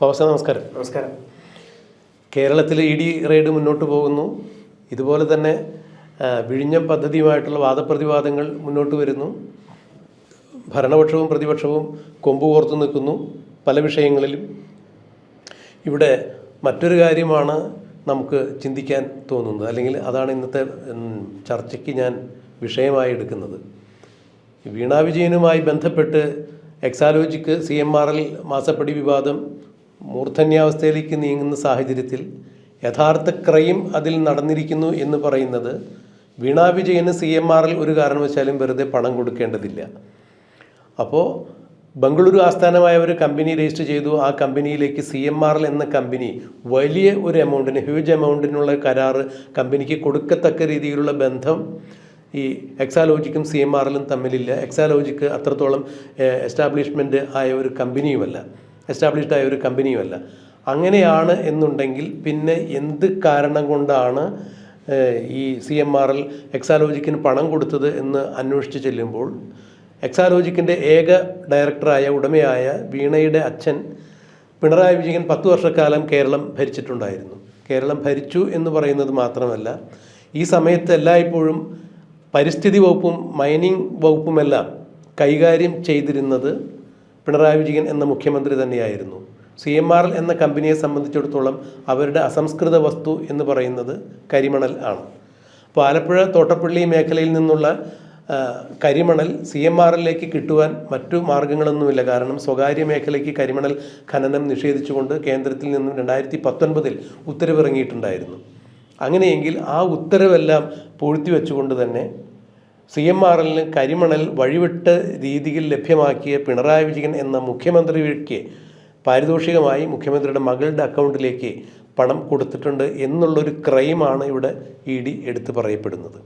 നമസ്കാരം. നമസ്കാരം. കേരളത്തിലെ ഇ ഡി റെയ്ഡ് മുന്നോട്ട് പോകുന്നു. ഇതുപോലെ തന്നെ വിഴിഞ്ഞം പദ്ധതിയുമായിട്ടുള്ള വാദപ്രതിവാദങ്ങൾ മുന്നോട്ട് വരുന്നു. ഭരണപക്ഷവും പ്രതിപക്ഷവും കൊമ്പ് കോർത്തു നിൽക്കുന്നു പല വിഷയങ്ങളിലും. ഇവിടെ മറ്റൊരു കാര്യമാണ് നമുക്ക് ചിന്തിക്കാൻ തോന്നുന്നത്, അല്ലെങ്കിൽ അതാണ് ഇന്നത്തെ ചർച്ചയ്ക്ക് ഞാൻ വിഷയമായി എടുക്കുന്നത്. വീണാ വിജയനുമായി ബന്ധപ്പെട്ട് എക്സാലോജിക്ക് CMRL മാസപ്പടി വിവാദം മൂർധന്യാവസ്ഥയിലേക്ക് നീങ്ങുന്ന സാഹചര്യത്തിൽ യഥാർത്ഥ ക്രൈം അതിൽ നടന്നിരിക്കുന്നു എന്ന് പറയുന്നത് വീണാ വിജയന് CMRL ഒരു കാരണവശാലും വെറുതെ പണം കൊടുക്കേണ്ടതില്ല. അപ്പോൾ ബംഗളൂരു ആസ്ഥാനമായ ഒരു കമ്പനി രജിസ്റ്റർ ചെയ്തു. ആ കമ്പനിയിലേക്ക് CMRL എന്ന കമ്പനി വലിയ ഒരു എമൗണ്ടിന്, ഹ്യൂജ് എമൗണ്ടിനുള്ള കരാറ് കമ്പനിക്ക് കൊടുക്കത്തക്ക രീതിയിലുള്ള ബന്ധം ഈ എക്സാലോജിക്കും CMRLും തമ്മിലില്ല. എക്സാലോജിക്ക് അത്രത്തോളം എസ്റ്റാബ്ലിഷ്ഡ് ആയ ഒരു കമ്പനിയുമല്ല. അങ്ങനെയാണ് എന്നുണ്ടെങ്കിൽ പിന്നെ എന്ത് കാരണം കൊണ്ടാണ് ഈ CMRL എക്സാലോജിക്കിന് പണം കൊടുത്തത് എന്ന് അന്വേഷിച്ച് ചെല്ലുമ്പോൾ എക്സാലോജിക്കിൻ്റെ ഏക ഡയറക്ടറായ ഉടമയായ വീണയുടെ അച്ഛൻ പിണറായി വിജയൻ 10 വർഷക്കാലം കേരളം ഭരിച്ചിട്ടുണ്ടായിരുന്നു. കേരളം ഭരിച്ചു എന്ന് പറയുന്നത് മാത്രമല്ല, ഈ സമയത്ത് എല്ലായ്പ്പോഴും പരിസ്ഥിതി വകുപ്പും മൈനിങ് വകുപ്പുമെല്ലാം കൈകാര്യം ചെയ്തിരുന്നത് പിണറായി വിജയൻ എന്ന മുഖ്യമന്ത്രി തന്നെയായിരുന്നു. CMRL എന്ന കമ്പനിയെ സംബന്ധിച്ചിടത്തോളം അവരുടെ അസംസ്കൃത വസ്തു എന്ന് പറയുന്നത് കരിമണൽ ആണ്. അപ്പോൾ ആലപ്പുഴ തോട്ടപ്പള്ളി മേഖലയിൽ നിന്നുള്ള കരിമണൽ CMRLിലേക്ക് കിട്ടുവാൻ മറ്റു മാർഗങ്ങളൊന്നുമില്ല. കാരണം സ്വകാര്യ മേഖലയ്ക്ക് കരിമണൽ ഖനനം നിഷേധിച്ചുകൊണ്ട് കേന്ദ്രത്തിൽ നിന്നും 2019 ഉത്തരവിറങ്ങിയിട്ടുണ്ടായിരുന്നു. അങ്ങനെയെങ്കിൽ ആ ഉത്തരവെല്ലാം പൂഴ്ത്തിവെച്ചുകൊണ്ട് തന്നെ CMRLന് കരിമണൽ വഴിവിട്ട രീതിയിൽ ലഭ്യമാക്കിയ പിണറായി വിജയൻ എന്ന മുഖ്യമന്ത്രിക്ക് പാരിതോഷികമായി മുഖ്യമന്ത്രിയുടെ മകളുടെ അക്കൗണ്ടിലേക്ക് പണം കൊടുത്തിട്ടുണ്ട് എന്നുള്ളൊരു ക്രൈമാണ് ഇവിടെ ED എടുത്തു പറയപ്പെടുന്നത്.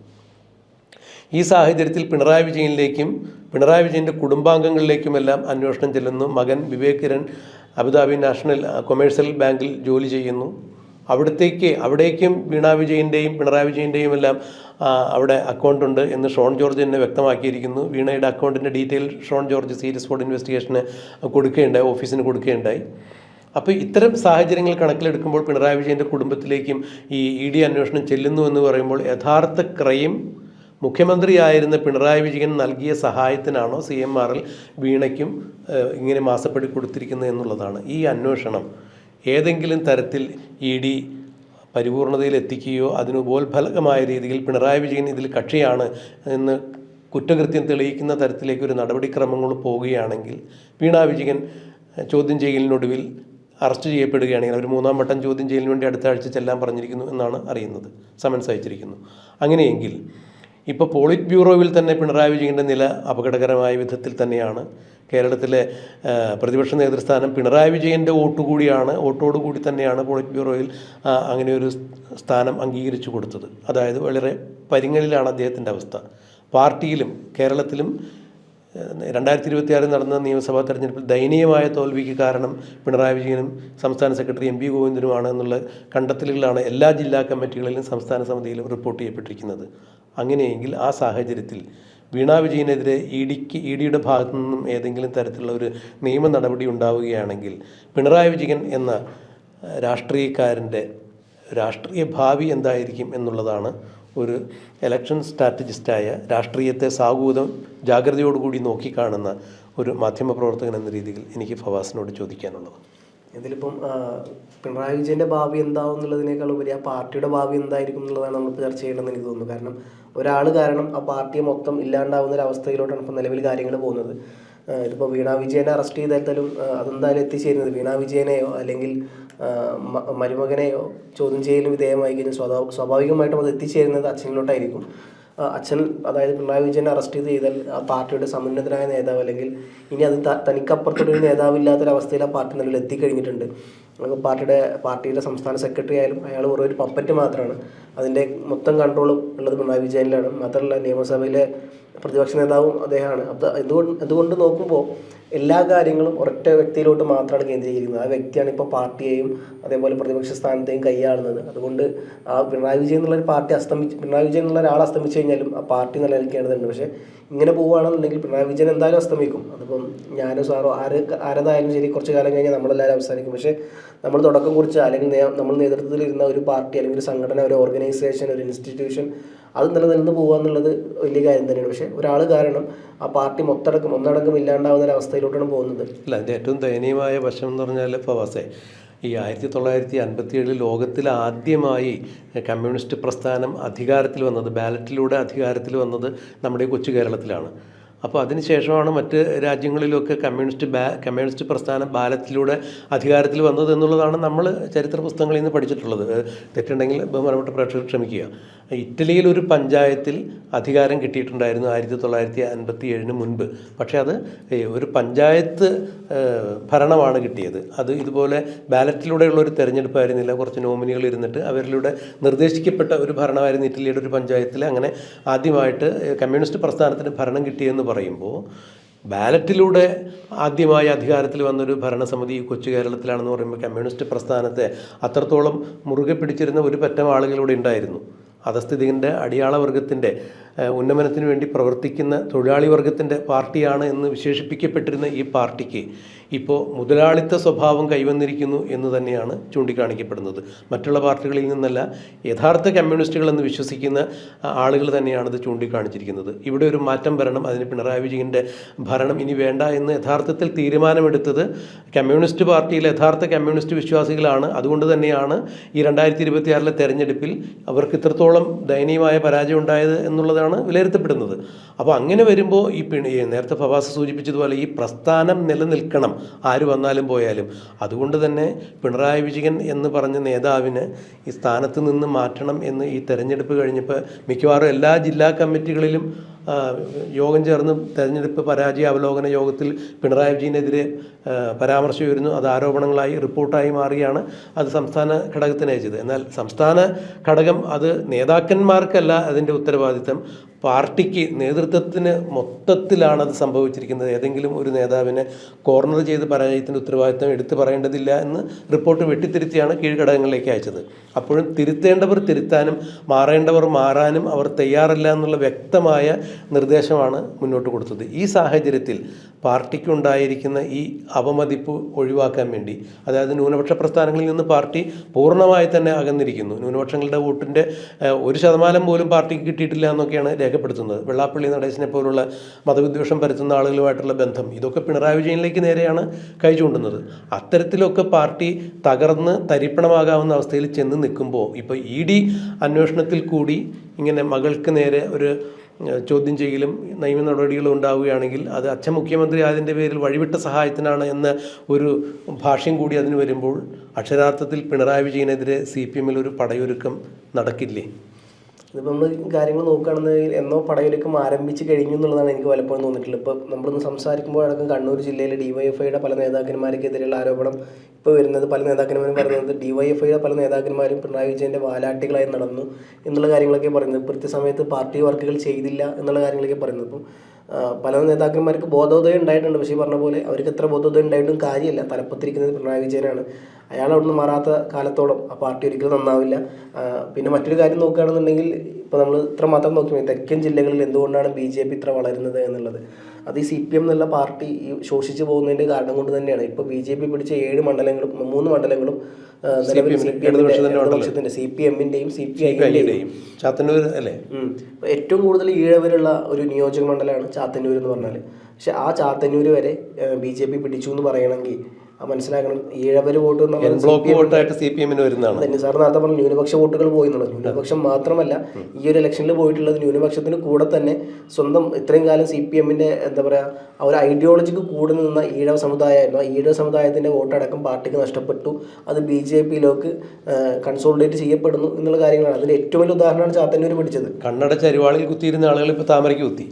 ഈ സാഹചര്യത്തിൽ പിണറായി വിജയനിലേക്കും പിണറായി വിജയൻ്റെ കുടുംബാംഗങ്ങളിലേക്കുമെല്ലാം അന്വേഷണം ചെല്ലുന്നു. മകൻ Vivek Kiran Abu Dhabi National Commercial ബാങ്കിൽ ജോലി ചെയ്യുന്നു. അവിടേക്കും വീണാ വിജയൻ്റെയും പിണറായി വിജയൻ്റെയും എല്ലാം അവിടെ അക്കൗണ്ടുണ്ട് എന്ന് ഷോൺ ജോർജ് തന്നെ വ്യക്തമാക്കിയിരിക്കുന്നു. വീണയുടെ അക്കൗണ്ടിൻ്റെ detail Shone George serious fraud ഇൻവെസ്റ്റിഗേഷന് ഓഫീസിന് കൊടുക്കുകയുണ്ടായി. അപ്പോൾ ഇത്തരം സാഹചര്യങ്ങൾ കണക്കിലെടുക്കുമ്പോൾ പിണറായി വിജയൻ്റെ കുടുംബത്തിലേക്കും ഈ ED അന്വേഷണം ചെല്ലുന്നു എന്ന് പറയുമ്പോൾ യഥാർത്ഥ ക്രൈം മുഖ്യമന്ത്രിയായിരുന്ന പിണറായി വിജയൻ നൽകിയ സഹായത്തിനാണോ CMRL വീണയ്ക്കും ഇങ്ങനെ മാസപ്പടി കൊടുത്തിരിക്കുന്നത് എന്നുള്ളതാണ്. ഈ അന്വേഷണം ഏതെങ്കിലും തരത്തിൽ ED പരിപൂർണതയിൽ എത്തിക്കുകയോ അതിന് ഉപോത്ഫലകമായ രീതിയിൽ പിണറായി വിജയൻ ഇതിൽ കക്ഷിയാണ് എന്ന് കുറ്റകൃത്യം തെളിയിക്കുന്ന തരത്തിലേക്ക് ഒരു നടപടിക്രമങ്ങൾ പോവുകയാണെങ്കിൽ വീണാ വിജയൻ ചോദ്യം ചെയ്യലിനൊടുവിൽ അറസ്റ്റ് ചെയ്യപ്പെടുകയാണെങ്കിൽ അവർ 3-ാം വട്ടം ചോദ്യം ചെയ്യലിന് വേണ്ടി അടുത്ത ആഴ്ച ചെല്ലാൻ പറഞ്ഞിരിക്കുന്നു എന്നാണ് അറിയുന്നത്. സമൻസ് അയച്ചിരിക്കുന്നു. അങ്ങനെയെങ്കിൽ ഇപ്പോൾ പോളിറ്റ് ബ്യൂറോവിൽ തന്നെ പിണറായി വിജയൻ്റെ നില അപകടകരമായ വിധത്തിൽ തന്നെയാണ്. കേരളത്തിലെ പ്രതിപക്ഷ നേതൃസ്ഥാനം പിണറായി വിജയൻ്റെ വോട്ടോടുകൂടി തന്നെയാണ് പോളിറ്റ് ബ്യൂറോയിൽ അങ്ങനെ ഒരു സ്ഥാനം അംഗീകരിച്ചു കൊടുത്തത്. അതായത് വളരെ പരിങ്ങലിലാണ് അദ്ദേഹത്തിൻ്റെ അവസ്ഥ. പാർട്ടിയിലും കേരളത്തിലും 2026 നടന്ന നിയമസഭാ തെരഞ്ഞെടുപ്പിൽ ദയനീയമായ തോൽവിക്ക് കാരണം പിണറായി വിജയനും സംസ്ഥാന സെക്രട്ടറി MV ഗോവിന്ദനുമാണ് എന്നുള്ള കണ്ടെത്തലുകളാണ് എല്ലാ ജില്ലാ കമ്മിറ്റികളിലും സംസ്ഥാന സമിതിയിലും റിപ്പോർട്ട് ചെയ്യപ്പെട്ടിരിക്കുന്നത്. അങ്ങനെയെങ്കിൽ ആ സാഹചര്യത്തിൽ വീണാ വിജയനെതിരെ EDയുടെ ഭാഗത്തു നിന്നും ഏതെങ്കിലും തരത്തിലുള്ള ഒരു നിയമ നടപടി ഉണ്ടാവുകയാണെങ്കിൽ പിണറായി വിജയൻ എന്ന രാഷ്ട്രീയക്കാരൻ്റെ രാഷ്ട്രീയ ഭാവി എന്തായിരിക്കും എന്നുള്ളതാണ് ഒരു ഇലക്ഷൻ സ്ട്രാറ്റജിസ്റ്റായ, രാഷ്ട്രീയത്തെ സാഹൂതം ജാഗ്രതയോടുകൂടി നോക്കിക്കാണുന്ന ഒരു മാധ്യമപ്രവർത്തകൻ എന്ന രീതിയിൽ എനിക്ക് ഫവാസിനോട് ചോദിക്കാനുള്ളത്. ഇതിലിപ്പം പിണറായി വിജയൻ്റെ ഭാവി എന്താവും എന്നുള്ളതിനേക്കാൾ ഉപരി ആ പാർട്ടിയുടെ ഭാവി എന്തായിരിക്കും എന്നുള്ളതാണ് നമ്മളിപ്പോൾ ചർച്ച ചെയ്യണമെന്ന് എനിക്ക് തോന്നുന്നു. കാരണം ഒരാൾ കാരണം ആ പാർട്ടിയെ മൊത്തം ഇല്ലാണ്ടാവുന്ന ഒരു അവസ്ഥയിലോട്ടാണ് ഇപ്പോൾ നിലവിൽ കാര്യങ്ങൾ പോകുന്നത്. ഇതിപ്പോൾ വീണാ വിജയനെ അറസ്റ്റ് ചെയ്താലും അതെന്തായാലും എത്തിച്ചേരുന്നത് വീണാ വിജയനെയോ അല്ലെങ്കിൽ മരുമകനെയോ ചോദ്യം ചെയ്യലും വിധേയമായി കഴിഞ്ഞാൽ സ്വാഭാവികമായിട്ടും അത് എത്തിച്ചേരുന്നത് അച്ഛനിലോട്ടായിരിക്കും. അച്ഛൻ, അതായത് പിണറായി വിജയനെ അറസ്റ്റ് ചെയ്താൽ ആ പാർട്ടിയുടെ സമുന്നതനായ നേതാവ് അല്ലെങ്കിൽ ഇനി അത് തനിക്കപ്പുറത്തൊരു നേതാവില്ലാത്തൊരവസ്ഥയിൽ ആ പാർട്ടി നിലവിൽ എത്തിക്കഴിഞ്ഞിട്ടുണ്ട്. പാർട്ടിയുടെ സംസ്ഥാന സെക്രട്ടറി ആയാലും അയാൾ വെറും ഒരു പപ്പറ്റ് മാത്രമാണ്. അതിൻ്റെ മൊത്തം കൺട്രോളും ഉള്ളത് പിണറായി വിജയനിലാണ്. മാത്രമല്ല നിയമസഭയിലെ പ്രതിപക്ഷ നേതാവും അദ്ദേഹമാണ്. അതുകൊണ്ട് നോക്കുമ്പോൾ എല്ലാ കാര്യങ്ങളും ഒരൊറ്റ വ്യക്തിയിലോട്ട് മാത്രമാണ് കേന്ദ്രീകരിക്കുന്നത്. ആ വ്യക്തിയാണ് ഇപ്പോൾ പാർട്ടിയെയും അതേപോലെ പ്രതിപക്ഷ സ്ഥാനത്തെയും കൈയാളുന്നത്. അതുകൊണ്ട് ആ പിണറായി വിജയൻ എന്നുള്ള ഒരാൾ അസ്തമിച്ചു കഴിഞ്ഞാലും ആ പാർട്ടി നിലനിൽക്കേണ്ടതുണ്ട്. പക്ഷേ ഇങ്ങനെ പോവുകയാണെന്നുണ്ടെങ്കിൽ പിണറായി വിജയൻ എന്തായാലും അസ്തമിക്കും. അതിപ്പം ഞാനോ സാറോ ആരതായാലും ശരി, കുറച്ച് കാലം കഴിഞ്ഞാൽ നമ്മളെല്ലാവരും അവസാനിക്കും. പക്ഷേ നമ്മൾ തുടക്കം കുറിച്ച അല്ലെങ്കിൽ നമ്മൾ നേതൃത്വത്തിലിരുന്ന ഒരു പാർട്ടി അല്ലെങ്കിൽ ഒരു സംഘടന, ഒരു ഓർഗനൈസേഷൻ, ഒരു ഇൻസ്റ്റിറ്റ്യൂഷൻ അത് നിലനിന്ന് പോകുക എന്നുള്ളത് വലിയ കാര്യം തന്നെയാണ്. പക്ഷേ ഒരാൾ കാരണം ആ പാർട്ടി ഒന്നടങ്കം ഇല്ലാണ്ടാവുന്ന ഒരു അവസ്ഥയിലോട്ടാണ് പോകുന്നത്. അല്ല, അതിൻ്റെ ഏറ്റവും ദയനീയമായ വശം എന്ന് പറഞ്ഞാൽ ഫവാസെ, ഈ 1957 ലോകത്തിൽ ആദ്യമായി കമ്മ്യൂണിസ്റ്റ് പ്രസ്ഥാനം അധികാരത്തിൽ വന്നത്, ബാലറ്റിലൂടെ അധികാരത്തിൽ വന്നത് നമ്മുടെ കൊച്ചു കേരളത്തിലാണ്. അപ്പോൾ അതിനുശേഷമാണ് മറ്റ് രാജ്യങ്ങളിലൊക്കെ കമ്മ്യൂണിസ്റ്റ് പ്രസ്ഥാനം ബാലറ്റിലൂടെ അധികാരത്തിൽ വന്നത് എന്നുള്ളതാണ് നമ്മൾ ചരിത്ര പുസ്തകങ്ങളിൽ നിന്ന് പഠിച്ചിട്ടുള്ളത്. തെറ്റുണ്ടെങ്കിൽ ബഹുമാനപ്പെട്ട പ്രേക്ഷകർ ക്ഷമിക്കുക. ഇറ്റലിയിൽ ഒരു പഞ്ചായത്തിൽ അധികാരം കിട്ടിയിട്ടുണ്ടായിരുന്നു 1957 മുൻപ്. പക്ഷേ അത് ഒരു പഞ്ചായത്ത് ഭരണമാണ് കിട്ടിയത്. അത് ഇതുപോലെ ബാലറ്റിലൂടെയുള്ള ഒരു തെരഞ്ഞെടുപ്പായിരുന്നില്ല. കുറച്ച് നോമിനികൾ ഇരുന്നിട്ട് അവരിലൂടെ നിർദ്ദേശിക്കപ്പെട്ട ഒരു ഭരണമായിരുന്നു ഇറ്റലിയുടെ ഒരു പഞ്ചായത്തിൽ. അങ്ങനെ ആദ്യമായിട്ട് കമ്മ്യൂണിസ്റ്റ് പ്രസ്ഥാനത്തിന് ഭരണം കിട്ടിയെന്ന് പറയുമ്പോൾ ബാലറ്റിലൂടെ ആദ്യമായി അധികാരത്തിൽ വന്നൊരു ഭരണസമിതി കൊച്ചു കേരളത്തിലാണെന്ന് പറയുമ്പോൾ കമ്മ്യൂണിസ്റ്റ് പ്രസ്ഥാനത്തെ അത്രത്തോളം മുറുകെ പിടിച്ചിരുന്ന ഒരു പറ്റം ആളുകളിലൂടെ ഉണ്ടായിരുന്നു. അധസ്ഥിതികൻ്റെ അടിയാളവർഗത്തിൻ്റെ ഉന്നമനത്തിന് വേണ്ടി പ്രവർത്തിക്കുന്ന തൊഴിലാളി വർഗത്തിൻ്റെ പാർട്ടിയാണ് എന്ന് വിശേഷിപ്പിക്കപ്പെട്ടിരുന്ന ഈ പാർട്ടിക്ക് ഇപ്പോൾ മുതലാളിത്ത സ്വഭാവം കൈവന്നിരിക്കുന്നു എന്ന് തന്നെയാണ് ചൂണ്ടിക്കാണിക്കപ്പെടുന്നത്. മറ്റുള്ള പാർട്ടികളിൽ നിന്നല്ല, യഥാർത്ഥ കമ്മ്യൂണിസ്റ്റുകൾ എന്ന് വിശ്വസിക്കുന്ന ആളുകൾ തന്നെയാണ് ഇത് ചൂണ്ടിക്കാണിച്ചിരിക്കുന്നത്. ഇവിടെ ഒരു മാറ്റം വരണം, അതിന് പിണറായി വിജയൻ്റെ ഭരണം ഇനി വേണ്ട എന്ന് യഥാർത്ഥത്തിൽ തീരുമാനമെടുത്തത് കമ്മ്യൂണിസ്റ്റ് പാർട്ടിയിലെ യഥാർത്ഥ കമ്മ്യൂണിസ്റ്റ് വിശ്വാസികളാണ്. അതുകൊണ്ട് തന്നെയാണ് ഈ 2026 തെരഞ്ഞെടുപ്പിൽ അവർക്ക് ഇത്രത്തോളം ദയനീയമായ പരാജയം ഉണ്ടായത് എന്നുള്ളതാണ് വിലയിരുത്തപ്പെടുന്നത്. അപ്പോൾ അങ്ങനെ വരുമ്പോൾ നേരത്തെ ഫവാസ് സൂചിപ്പിച്ചതുപോലെ ഈ പ്രസ്ഥാനം നിലനിൽക്കണം, ആര് വന്നാലും പോയാലും. അതുകൊണ്ട് തന്നെ പിണറായി വിജയൻ എന്ന് പറഞ്ഞ നേതാവിന് ഈ സ്ഥാനത്ത് നിന്ന് മാറ്റണം എന്ന് ഈ തെരഞ്ഞെടുപ്പ് കഴിഞ്ഞപ്പോൾ മിക്കവാറും എല്ലാ ജില്ലാ കമ്മിറ്റികളിലും യോഗം ചേർന്ന് തെരഞ്ഞെടുപ്പ് പരാജയ അവലോകന യോഗത്തിൽ പിണറായി വിജയനെതിരെ പരാമർശം വരുന്നു. അത് ആരോപണങ്ങളായി റിപ്പോർട്ടായി മാറിയാണ് അത് സംസ്ഥാന ഘടകത്തിന് അയച്ചത്. എന്നാൽ സംസ്ഥാന ഘടകം അത് നേതാക്കന്മാർക്കല്ല അതിൻ്റെ ഉത്തരവാദിത്തം, പാർട്ടിക്ക് നേതൃത്വത്തിന് മൊത്തത്തിലാണ് അത് സംഭവിച്ചിരിക്കുന്നത്. ഏതെങ്കിലും ഒരു നേതാവിനെ കോർണർ ചെയ്ത് പരാജയത്തിൻ്റെ ഉത്തരവാദിത്തം എടുത്തു പറയേണ്ടതില്ല എന്ന് റിപ്പോർട്ട് വെട്ടിത്തിരുത്തിയാണ് കീഴ്ഘടകങ്ങളിലേക്ക് അയച്ചത്. അപ്പോഴും തിരുത്തേണ്ടവർ തിരുത്താനും മാറേണ്ടവർ മാറാനും അവർ തയ്യാറല്ല എന്നുള്ള വ്യക്തമായ നിർദ്ദേശമാണ് മുന്നോട്ട് കൊടുത്തത്. ഈ സാഹചര്യത്തിൽ പാർട്ടിക്കുണ്ടായിരിക്കുന്ന ഈ അപമതിപ്പ് ഒഴിവാക്കാൻ വേണ്ടി, അതായത് ന്യൂനപക്ഷ പ്രസ്ഥാനങ്ങളിൽ നിന്ന് പാർട്ടി പൂർണ്ണമായി തന്നെ അകന്നിരിക്കുന്നു, ന്യൂനപക്ഷങ്ങളുടെ വോട്ടിൻ്റെ 1% പോലും പാർട്ടിക്ക് കിട്ടിയിട്ടില്ല എന്നൊക്കെയാണ് രേഖപ്പെടുത്തുന്നത്. വെള്ളാപ്പള്ളി നടേശനെ പോലുള്ള മതവിദ്വേഷം പരത്തുന്ന ആളുകളുമായിട്ടുള്ള ബന്ധം, ഇതൊക്കെ പിണറായി വിജയനിലേക്ക് നേരെയാണ് കൈ ചൂണ്ടുന്നത്. അത്തരത്തിലൊക്കെ പാർട്ടി തകർന്ന് തരിപ്പണമാകാവുന്ന അവസ്ഥയിൽ ചെന്ന് നിൽക്കുമ്പോൾ ഇപ്പോൾ ED അന്വേഷണത്തിൽ കൂടി ഇങ്ങനെ മകൾക്ക് നേരെ ഒരു ചോദ്യം ചെയ്യലും നിയമ നടപടികളും ഉണ്ടാവുകയാണെങ്കിൽ അത് അച്ഛൻ മുഖ്യമന്ത്രി ആയതിൻ്റെ പേരിൽ വഴിവിട്ട സഹായത്തിനാണ് എന്ന ഒരു ഭാഷ്യം കൂടി അതിന് വരുമ്പോൾ അക്ഷരാർത്ഥത്തിൽ പിണറായി വിജയനെതിരെ CPM ഒരു പടയൊരുക്കം നടക്കില്ലേ? ഇതിപ്പോൾ നമ്മൾ കാര്യങ്ങൾ നോക്കുകയാണെന്നുണ്ടെങ്കിൽ എന്നോ പടയൊരുക്കം ആരംഭിച്ച് കഴിഞ്ഞു എന്നുള്ളതാണ് എനിക്ക് പലപ്പോഴും തോന്നിയിട്ടുള്ളത്. ഇപ്പോൾ നമ്മളൊന്ന് സംസാരിക്കുമ്പോഴടക്കം കണ്ണൂർ ജില്ലയിലെ DYFIയുടെ പല നേതാക്കന്മാർക്കെതിരെയുള്ള ആരോപണം ഇപ്പോൾ വരുന്നത്, പല നേതാക്കന്മാരും പറയുന്നത് DYFIയുടെ പല നേതാക്കന്മാരും പിണറായി വിജയൻ്റെ വാലാട്ടികളായി നടന്നു എന്നുള്ള കാര്യങ്ങളൊക്കെ പറയുന്നത്. കൃത്യസമയത്ത് പാർട്ടി വർക്കുകൾ ചെയ്തില്ല എന്നുള്ള കാര്യങ്ങളൊക്കെ പറയുന്നത്. അപ്പം പല നേതാക്കന്മാർക്ക് ബോധോദയം ഉണ്ടായിട്ടുണ്ട്. പക്ഷേ പറഞ്ഞ പോലെ അവർക്ക് എത്ര ബോധോദയം ഉണ്ടായിട്ടും കാര്യമില്ല. തലപ്പത്തിരിക്കുന്നത് പിണറായി വിജയനാണ്. അയാൾ അവിടുന്ന് മാറാത്ത കാലത്തോളം ആ പാർട്ടി ഒരിക്കലും നന്നാവില്ല. പിന്നെ മറ്റൊരു കാര്യം നോക്കുകയാണെന്നുണ്ടെങ്കിൽ ഇപ്പോൾ നമ്മൾ ഇത്ര മാത്രം നോക്കിയാൽ തെക്കൻ ജില്ലകളിൽ എന്തുകൊണ്ടാണ് BJP ഇത്ര വളരുന്നത് എന്നുള്ളത്, അത് ഈ CPM എന്നുള്ള പാർട്ടി ശോഷിച്ചു പോകുന്നതിൻ്റെ കാരണം കൊണ്ട് തന്നെയാണ്. ഇപ്പോൾ BJP പിടിച്ച 7 മണ്ഡലങ്ങളും 3 മണ്ഡലങ്ങളും നിലവിൽ CPM-ൻ്റെയും CPI-ൻ്റെയും ചാത്തന്നൂർ അല്ലേ ഏറ്റവും കൂടുതൽ ഈഴവരുള്ള ഒരു നിയോജക മണ്ഡലമാണ് ചാത്തന്നൂർ എന്ന് പറഞ്ഞാൽ. പക്ഷെ ആ ചാത്തന്നൂർ വരെ BJP പിടിച്ചു എന്ന് പറയണമെങ്കിൽ മനസ്സിലാക്കണം, ഈഴവര് വോട്ട് തന്നെ സാർ നേരത്തെ പറഞ്ഞു ന്യൂനപക്ഷ വോട്ടുകൾ പോയി എന്നുള്ളത്. ന്യൂനപക്ഷം മാത്രമല്ല, ഈ ഒരു ഇലക്ഷനിൽ പോയിട്ടുള്ളത് ന്യൂനപക്ഷത്തിന് കൂടെ തന്നെ സ്വന്തം ഇത്രയും കാലം CPM-ൻ്റെ എന്താ പറയുക ആ ഒരു ഐഡിയോളജിക്ക് കൂടെ നിന്ന ഈഴവ സമുദായമായിരുന്നു. ആ ഈഴവ സമുദായത്തിൻ്റെ വോട്ടടക്കം പാർട്ടിക്ക് നഷ്ടപ്പെട്ടു. അത് BJP-യിലേക്ക് കൺസോളിഡേറ്റ് ചെയ്യപ്പെടുന്നു എന്നുള്ള കാര്യങ്ങളാണ്. അതിൻ്റെ ഏറ്റവും വലിയ ഉദാഹരണമാണ് ചാത്തന്നൂർ പിടിച്ചത്. കണ്ണട ചരിവാളിൽ കുത്തിയിരുന്ന ആളുകൾ ഇപ്പോൾ താമരയ്ക്ക് കുത്തി.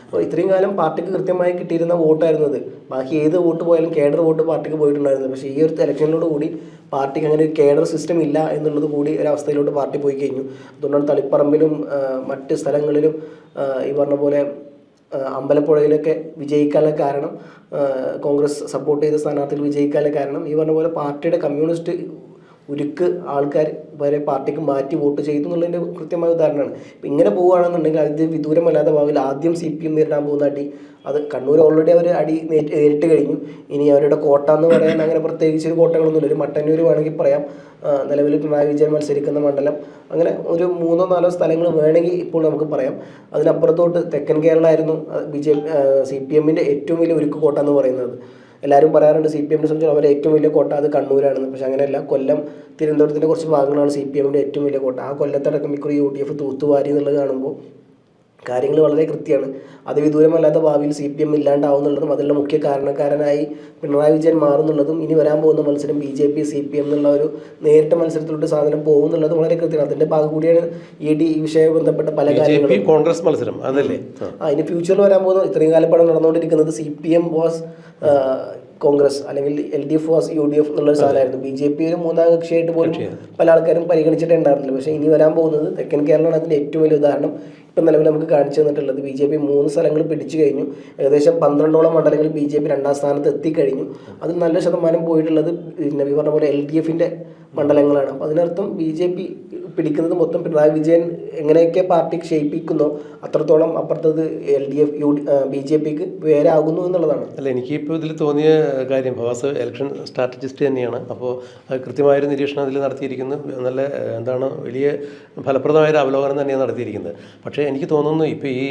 അപ്പോൾ ഇത്രയും കാലം പാർട്ടിക്ക് കൃത്യമായി കിട്ടിയിരുന്ന വോട്ടായിരുന്നത്. ബാക്കി ഏത് വോട്ട് പോയാലും കേഡർ വോട്ട് പാർട്ടിക്ക് പോയിട്ടുണ്ടായിരുന്നു. പക്ഷേ ഈ ഒരു ഇലക്ഷനിലോട് കൂടി പാർട്ടിക്ക് അങ്ങനെ ഒരു കേഡർ സിസ്റ്റം ഇല്ല എന്നുള്ളത് കൂടി ഒരവസ്ഥയിലോട്ട് പാർട്ടി പോയി കഴിഞ്ഞു. അതുകൊണ്ടാണ് തളിപ്പറമ്പിലും മറ്റ് സ്ഥലങ്ങളിലും ഈ പറഞ്ഞ പോലെ അമ്പലപ്പുഴയിലൊക്കെ വിജയിക്കാനുള്ള കാരണം, കോൺഗ്രസ് സപ്പോർട്ട് ചെയ്ത സ്ഥാനാർത്ഥികൾ വിജയിക്കാനുള്ള കാരണം ഈ പറഞ്ഞ പോലെ പാർട്ടിയുടെ കമ്മ്യൂണിസ്റ്റ് ഉരുക്ക് ആൾക്കാർ വരെ പാർട്ടിക്ക് മാറ്റി വോട്ട് ചെയ്തു എന്നുള്ളതിൻ്റെ കൃത്യമായ ഉദാഹരണമാണ്. ഇപ്പം ഇങ്ങനെ പോവുകയാണെന്നുണ്ടെങ്കിൽ അത് വിദൂരമല്ലാത്ത ഭാവിയിൽ ആദ്യം CPM നേരിടാൻ പോകുന്ന അടി, അത് കണ്ണൂർ ഓൾറെഡി അവർ അടി നേരിട്ട് കഴിഞ്ഞു. ഇനി അവരുടെ കോട്ട എന്ന് പറയാൻ അങ്ങനെ പ്രത്യേകിച്ച് ഒരു കോട്ടകളൊന്നുമില്ല. ഒരു മട്ടന്നൂർ വേണമെങ്കിൽ പറയാം, നിലവിൽ പിണറായി വിജയൻ മത്സരിക്കുന്ന മണ്ഡലം, അങ്ങനെ ഒരു 3-4 സ്ഥലങ്ങൾ വേണമെങ്കിൽ ഇപ്പോൾ നമുക്ക് പറയാം. അതിനപ്പുറത്തോട്ട് തെക്കൻ കേരള ആയിരുന്നു CPM-ൻ്റെ ഏറ്റവും വലിയ ഉരുക്ക് കോട്ട എന്ന് പറയുന്നത്. എല്ലാവരും പറയാറുണ്ട് CPM-നെ സംബന്ധിച്ച് അവരുടെ ഏറ്റവും വലിയ കോട്ട അത് കണ്ണൂരാണെന്ന്. പക്ഷേ അങ്ങനെയല്ല, കൊല്ലം, തിരുവനന്തപുരത്തിൻ്റെ കുറച്ച് ഭാഗങ്ങളാണ് CPM-ൻ്റെ ഏറ്റവും വലിയ കോട്ട. ആ കൊല്ലത്തടക്കം മിക്കുറി UDF തൂത്തുവാരി എന്നുള്ളത് കാണുമ്പോൾ കാര്യങ്ങൾ വളരെ കൃത്യമാണ്. അത് വിദൂരമല്ലാത്ത ഭാവിയിൽ CPM ഇല്ലാണ്ടാവുന്നുള്ളതും അതിലുള്ള മുഖ്യ കാരണക്കാരനായി പിണറായി വിജയൻ മാറുന്നുള്ളതും ഇനി വരാൻ പോകുന്ന മത്സരം BJP CPM എന്നുള്ള ഒരു നേരിട്ട മത്സരത്തിലോട്ട് സാധനം പോകുന്നുള്ളത് വളരെ കൃത്യമാണ്. അതിൻ്റെ ഭാഗം കൂടിയാണ് ഈ വിഷയവുമായി ബന്ധപ്പെട്ട പല കാര്യങ്ങളും. കോൺഗ്രസ് മത്സരം അതല്ലേ? ഇനി ഫ്യൂച്ചറിൽ വരാൻ പോകുന്ന ഇത്രയും കാലം പടം നടന്നുകൊണ്ടിരിക്കുന്നത് CPM വാസ് കോൺഗ്രസ് അല്ലെങ്കിൽ LDF വാസ് UDF എന്നുള്ളൊരു സാധനമായിരുന്നു. BJP ഒരു മൂന്നാം കക്ഷിയായിട്ട് പോലും പല ആൾക്കാരും പരിഗണിച്ചിട്ടുണ്ടായിരുന്നില്ല. പക്ഷേ ഇനി വരാൻ പോകുന്നത് തെക്കൻ കേരളമാണ് അതിൻ്റെ ഏറ്റവും വലിയ ഉദാഹരണം. ഇപ്പം നിലവിൽ നമുക്ക് കാണിച്ചു തന്നിട്ടുള്ളത് BJP 3 സ്ഥലങ്ങൾ പിടിച്ചു കഴിഞ്ഞു. ഏകദേശം 12ഓളം മണ്ഡലങ്ങളിൽ BJP 2ാം സ്ഥാനത്ത് എത്തിക്കഴിഞ്ഞു. അതിൽ നല്ല ശതമാനം പോയിട്ടുള്ളത് നബി പറഞ്ഞ പോലെ LDF-ൻ്റെ മണ്ഡലങ്ങളാണ്. അപ്പോൾ അതിനർത്ഥം BJP പിടിക്കുന്നത് മൊത്തം പിണറായി വിജയൻ എങ്ങനെയൊക്കെ പാർട്ടിക്ക് ക്ഷയിപ്പിക്കുന്നോ അത്രത്തോളം അപ്പുറത്തത് LDF BJPക്ക് പേരാകുന്നു എന്നുള്ളതാണ്. അല്ല, എനിക്കിപ്പോൾ ഇതിൽ തോന്നിയ കാര്യം, ഫവാസ് ഇലക്ഷൻ സ്ട്രാറ്റജിസ്റ്റ് തന്നെയാണ്. അപ്പോൾ കൃത്യമായൊരു നിരീക്ഷണം അതിൽ നടത്തിയിരിക്കുന്നു. നല്ല വലിയ ഫലപ്രദമായൊരു അവലോകനം തന്നെയാണ് നടത്തിയിരിക്കുന്നത്. പക്ഷേ എനിക്ക് തോന്നുന്നു ഇപ്പോൾ ഈ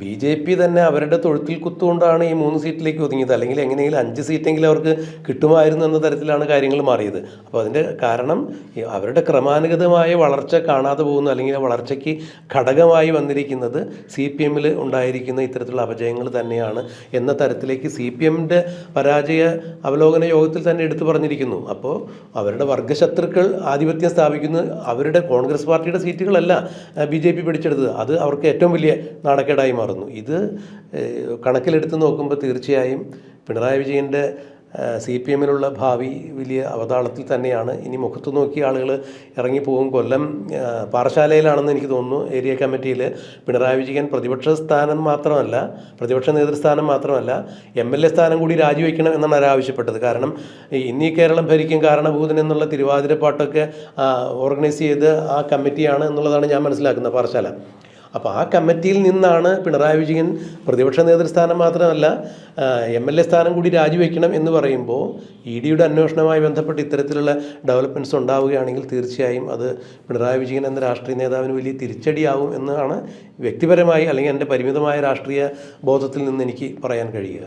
BJP തന്നെ അവരുടെ തൊഴുത്തിൽ കുത്തുകൊണ്ടാണ് ഈ 3 സീറ്റിലേക്ക് ഒതുങ്ങിയത്. അല്ലെങ്കിൽ എങ്ങനെയെങ്കിലും 5 സീറ്റെങ്കിലും അവർക്ക് കിട്ടുമായിരുന്നു എന്ന തരത്തിലാണ് കാര്യങ്ങൾ മാറിയത്. അപ്പോൾ അതിൻ്റെ കാരണം അവരുടെ ക്രമാനുഗതമായ വളർച്ച കാണാതെ പോകുന്നു, അല്ലെങ്കിൽ വളർച്ചയ്ക്ക് ഘടകമായി വന്നിരിക്കുന്നത് CPM-ൽ ഉണ്ടായിരിക്കുന്ന ഇത്തരത്തിലുള്ള അപജയങ്ങൾ തന്നെയാണ് എന്ന തരത്തിലേക്ക് CPM-ൻ്റെ പരാജയ അവലോകന യോഗത്തിൽ തന്നെ എടുത്തു പറഞ്ഞിരിക്കുന്നു. അപ്പോൾ അവരുടെ വർഗശത്രുക്കൾ ആധിപത്യം സ്ഥാപിക്കുന്നു. അവരുടെ കോൺഗ്രസ് പാർട്ടിയുടെ സീറ്റുകളല്ല BJP പിടിച്ചെടുത്തത്. അത് അവർക്ക് ഏറ്റവും വലിയ നാണക്കേടായി മാറുന്നു. ഇത് കണക്കിലെടുത്ത് നോക്കുമ്പോൾ തീർച്ചയായും പിണറായി വിജയൻ്റെ CPM-ലുള്ള ഭാവി വലിയ അവതാളത്തിൽ തന്നെയാണ്. ഇനി മുഖത്ത് നോക്കി ആളുകൾ ഇറങ്ങിപ്പോകും. കൊല്ലം പാറശാലയിലാണെന്ന് എനിക്ക് തോന്നുന്നു ഏരിയ കമ്മിറ്റിയിൽ പിണറായി വിജയൻ പ്രതിപക്ഷ നേതൃസ്ഥാനം മാത്രമല്ല MLA സ്ഥാനം കൂടി രാജിവെക്കണം എന്നാണ് അവർ ആവശ്യപ്പെട്ടത്. കാരണം ഇന്നീ കേരളം ഭരിക്കും കാരണഭൂതൻ എന്നുള്ള തിരുവാതിരപ്പാട്ടൊക്കെ ഓർഗനൈസ് ചെയ്ത് ആ കമ്മിറ്റിയാണ് എന്നുള്ളതാണ് ഞാൻ മനസ്സിലാക്കുന്നത്, പാറശാല. അപ്പോൾ ആ കമ്മിറ്റിയിൽ നിന്നാണ് പിണറായി വിജയൻ പ്രതിപക്ഷ നേതൃസ്ഥാനം മാത്രമല്ല MLA സ്ഥാനം കൂടി രാജിവെക്കണം എന്ന് പറയുമ്പോൾ EDയുടെ അന്വേഷണവുമായി ബന്ധപ്പെട്ട് ഇത്തരത്തിലുള്ള ഡെവലപ്മെൻറ്റ്സ് ഉണ്ടാവുകയാണെങ്കിൽ തീർച്ചയായും അത് പിണറായി വിജയൻ എന്ന രാഷ്ട്രീയ നേതാവിന് വലിയ തിരിച്ചടിയാവും എന്നാണ് വ്യക്തിപരമായി അല്ലെങ്കിൽ എൻ്റെ പരിമിതമായ രാഷ്ട്രീയ ബോധത്തിൽ നിന്ന് എനിക്ക് പറയാൻ കഴിയുക.